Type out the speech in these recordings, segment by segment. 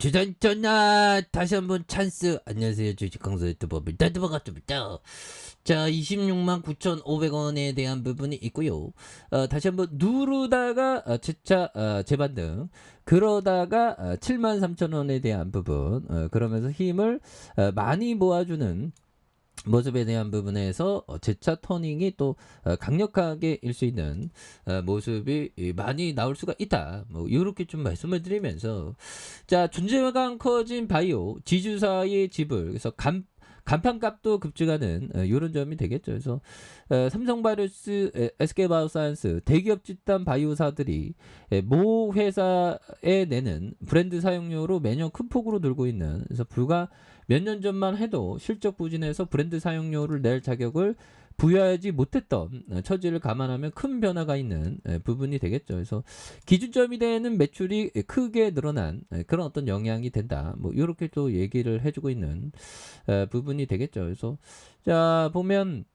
주단전나 다시 한번 찬스. 안녕하세요, 주식강사 유튜버입니다. 반갑습니다. 자, 26만 9,500원에 대한 부분이 있고요. 다시 한번 누르다가 재차 재반등, 그러다가 7만 3천원에 대한 부분, 그러면서 힘을 많이 모아주는 모습에 대한 부분에서 재차 터닝이 또 강력하게 일 수 있는 모습이 많이 나올 수가 있다. 뭐 이렇게 좀 말씀을 드리면서, 자, 존재감 커진 바이오 지주사의 지불, 그래서 간판값도 급증하는 이런 점이 되겠죠. 그래서 삼성바이오스, SK바이오사이언스 대기업 집단 바이오사들이 모 회사에 내는 브랜드 사용료로 매년 큰 폭으로 늘고 있는, 그래서 불과 몇 년 전만 해도 실적 부진에서 브랜드 사용료를 낼 자격을 부여하지 못했던 처지를 감안하면 큰 변화가 있는 부분이 되겠죠. 그래서 기준점이 되는 매출이 크게 늘어난 그런 어떤 영향이 된다. 뭐 이렇게 또 얘기를 해주고 있는 부분이 되겠죠. 그래서 자, 보면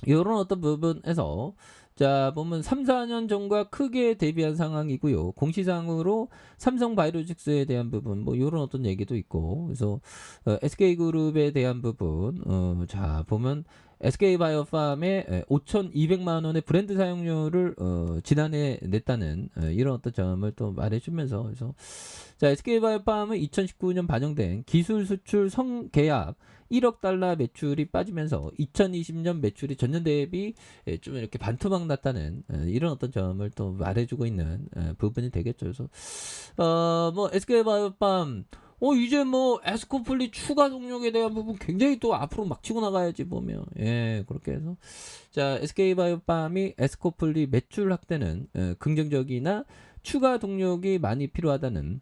이런 어떤 부분에서, 자, 보면 3, 4년 전과 크게 대비한 상황이고요. 공시상으로 삼성바이오로직스에 대한 부분, 뭐 이런 어떤 얘기도 있고, 그래서 SK그룹에 대한 부분, 자, 보면 SK바이오팜에 5,200만 원의 브랜드 사용료를 지난해 냈다는 이런 어떤 점을 또 말해주면서, 그래서 자, SK바이오팜은 2019년 반영된 기술 수출 성계약 1억 달러 매출이 빠지면서 2020년 매출이 전년 대비 좀 이렇게 반토막 났다는 이런 어떤 점을 또 말해주고 있는 부분이 되겠죠. 그래서 뭐 SK바이오팜, 이제 뭐 에스코플리 추가 동력에 대한 부분 굉장히 또 앞으로 막 치고 나가야지 보면, 예, 그렇게 해서 자, SK바이오팜이 에스코플리 매출 확대는 긍정적이나 추가 동력이 많이 필요하다는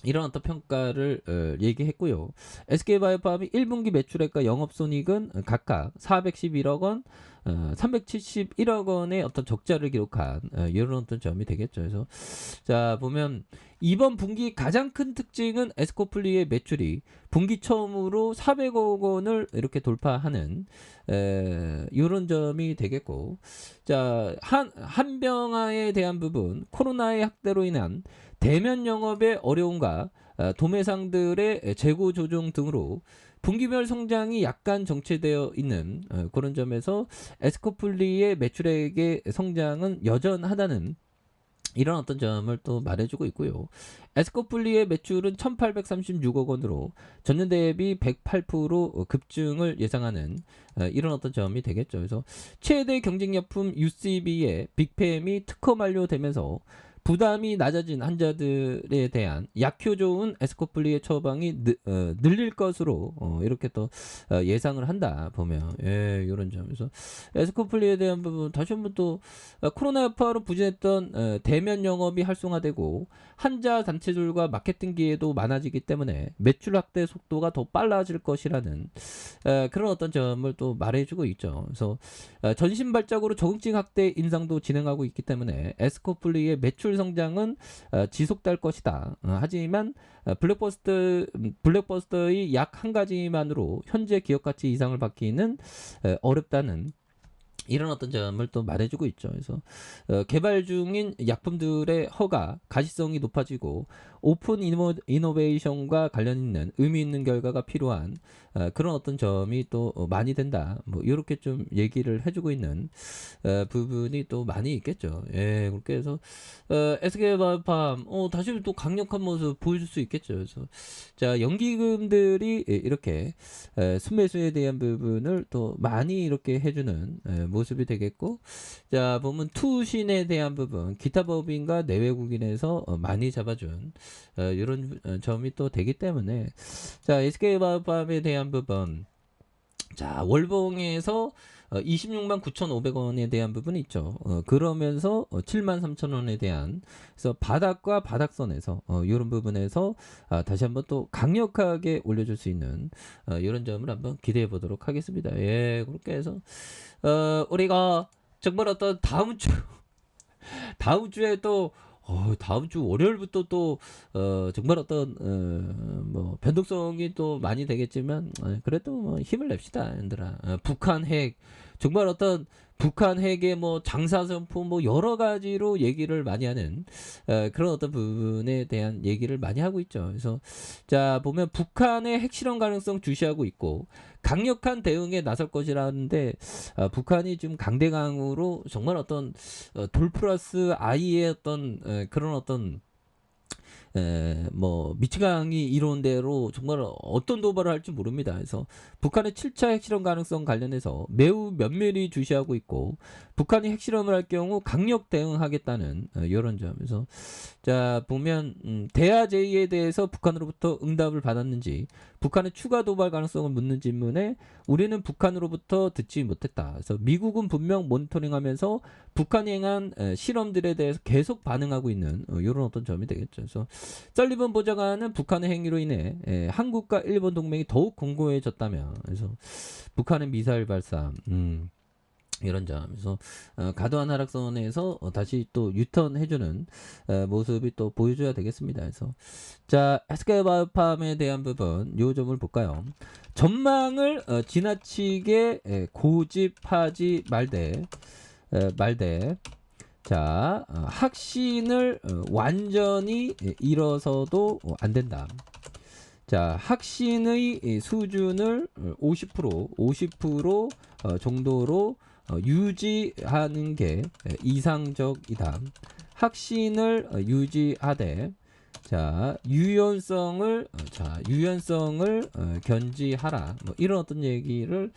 이런 어떤 평가를 얘기했고요. SK바이오팜이 1분기 매출액과 영업손익은 각각 411억 원, 371억 원의 어떤 적자를 기록한 이런 어떤 점이 되겠죠. 그래서 자, 보면 이번 분기 가장 큰 특징은 에스코플리의 매출이 분기 처음으로 400억 원을 이렇게 돌파하는 이런 점이 되겠고, 자, 한병화에 대한 부분, 코로나의 확대로 인한 대면 영업의 어려움과 도매상들의 재고 조정 등으로 분기별 성장이 약간 정체되어 있는 그런 점에서 에스코플리의 매출액의 성장은 여전하다는 이런 어떤 점을 또 말해주고 있고요. 에스코플리의 매출은 1,836억 원으로 전년 대비 108% 급증을 예상하는 이런 어떤 점이 되겠죠. 그래서 최대 경쟁약품 UCB의 빅팸이 특허 만료되면서 부담이 낮아진 환자들에 대한 약효 좋은 에스코플리의 처방이 늘릴 것으로 이렇게 또 예상을 한다 보면, 예, 이런 점에서 에스코플리에 대한 부분 다시 한번 또 코로나 여파로 부진했던 대면 영업이 활성화되고 환자 단체들과 마케팅 기회도 많아지기 때문에 매출 확대 속도가 더 빨라질 것이라는 그런 어떤 점을 또 말해주고 있죠. 그래서 전신 발작으로 적응증 확대 인상도 진행하고 있기 때문에 에스코플리의 매출 성장은 지속될 것이다. 하지만 블랙버스터의 약 한 가지만으로 현재 기업 가치 이상을 받기는 어렵다는 이런 어떤 점을 또 말해주고 있죠. 그래서 개발 중인 약품들의 허가, 가시성이 높아지고 오픈 이노베이션과 관련 있는 의미 있는 결과가 필요한 그런 어떤 점이 또 많이 된다. 뭐 이렇게 좀 얘기를 해주고 있는 부분이 또 많이 있겠죠. 예, 그렇게 해서 SK바이오팜 다시 또 강력한 모습 보여줄 수 있겠죠. 그래서 자, 연기금들이 이렇게 순매수에 대한 부분을 또 많이 이렇게 해주는 모습이 되겠고, 자, 보면 투신에 대한 부분, 기타 법인과 내외국인에서 많이 잡아준 이런 점이 또 되기 때문에, 자, SK바이오팜에 대한 부분, 자, 월봉에서 26만 9,500원에 대한 부분이 있죠. 그러면서 7만 3천원에 대한, 그래서 바닥과 바닥선에서 이런 부분에서 다시 한번 또 강력하게 올려줄 수 있는 이런 점을 한번 기대해 보도록 하겠습니다. 예, 그렇게 해서 우리가 정말 어떤 다음 주에 또 다음 주 월요일부터 또 정말 어떤 뭐 변동성이 또 많이 되겠지만, 그래도 뭐 힘을 냅시다, 얘들아. 북한 핵 정말 어떤 북한 핵의 뭐 장사선포 뭐 여러 가지로 얘기를 많이 하는 그런 어떤 부분에 대한 얘기를 많이 하고 있죠. 그래서 자 보면 북한의 핵실험 가능성 주시하고 있고 강력한 대응에 나설 것이라는데 북한이 지금 강대강으로 정말 어떤 돌 플러스 I의 어떤 그런 어떤 뭐 미치광이 이론 대로 정말 어떤 도발을 할지 모릅니다. 그래서 북한의 7차 핵실험 가능성 관련해서 매우 면밀히 주시하고 있고 북한이 핵실험을 할 경우 강력 대응하겠다는 이런 점에서 자 보면 대화 제의에 대해서 북한으로부터 응답을 받았는지 북한의 추가 도발 가능성을 묻는 질문에 우리는 북한으로부터 듣지 못했다. 그래서 미국은 분명 모니터링하면서 북한이 행한 실험들에 대해서 계속 반응하고 있는 이런 어떤 점이 되겠죠. 그래서 썰리번 보좌관은 북한의 행위로 인해 한국과 일본 동맹이 더욱 공고해졌다며 그래서 북한의 미사일 발사 이런 점에서 과도한 하락선에서 다시 또 유턴해주는 모습이 또 보여줘야 되겠습니다. 그래서 자 SK바이오팜에 대한 부분 요 점을 볼까요? 전망을 지나치게 고집하지 말되 자 확신을 완전히 잃어서도 안 된다. 자 확신의 수준을 50% 정도로 유지하는 게 이상적이다. 확신을 유지하되 자 유연성을 견지하라. 뭐 이런 어떤 얘기를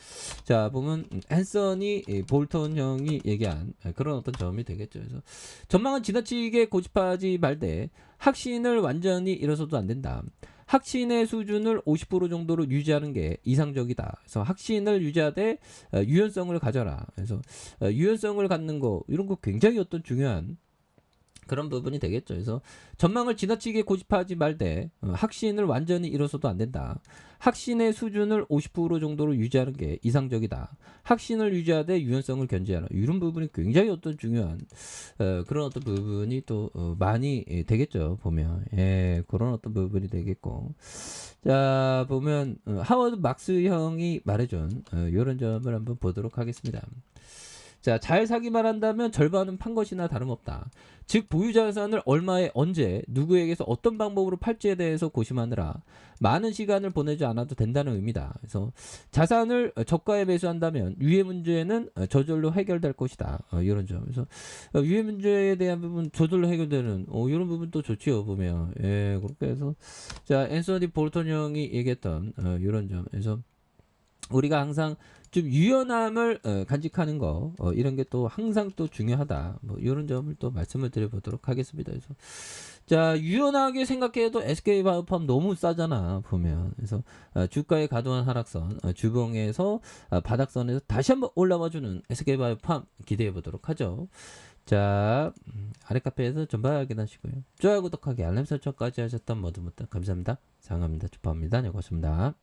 자 보면 앤서니 볼턴 형이 얘기한 그런 어떤 점이 되겠죠. 그래서 전망은 지나치게 고집하지 말되 확신을 완전히 잃어서도 안 된다. 확신의 수준을 50% 정도로 유지하는 게 이상적이다. 그래서 확신을 유지하되 유연성을 가져라. 그래서 유연성을 갖는 거 이런 거 굉장히 어떤 중요한 그런 부분이 되겠죠. 그래서 전망을 지나치게 고집하지 말되 확신을 완전히 잃어서도 안 된다. 확신의 수준을 50% 정도로 유지하는 게 이상적이다. 확신을 유지하되 유연성을 견지하라. 이런 부분이 굉장히 어떤 중요한 그런 어떤 부분이 또 많이 되겠죠. 보면 그런 어떤 부분이 되겠고 자 보면 하워드 막스 형이 말해준 이런 점을 한번 보도록 하겠습니다. 자, 잘 사기만 한다면 절반은 판 것이나 다름없다. 즉 보유자산을 얼마에 언제 누구에게서 어떤 방법으로 팔지에 대해서 고심하느라 많은 시간을 보내지 않아도 된다는 의미다. 그래서 자산을 저가에 매수한다면 유예 문제는 저절로 해결될 것이다. 이런 점. 그래서 유예 문제에 대한 부분 저절로 해결되는 이런 부분도 좋지요. 보면 그렇게 해서 자 앤서니 볼턴 형이 얘기했던 이런 점. 그래서 우리가 항상 좀 유연함을 간직하는 거 이런 게 또 항상 또 중요하다. 뭐 이런 점을 또 말씀을 드려보도록 하겠습니다. 그래서 자 유연하게 생각해도 SK바이오팜 너무 싸잖아 보면. 그래서 주가의 과도한 하락선 주봉에서 바닥선에서 다시 한번 올라와주는 SK바이오팜 기대해 보도록 하죠. 자 아래 카페에서 전방 확인하시고요. 좋아요 구독하기 알람 설정까지 하셨던 모두 감사합니다. 사랑합니다. 축하합니다. 네 고맙습니다.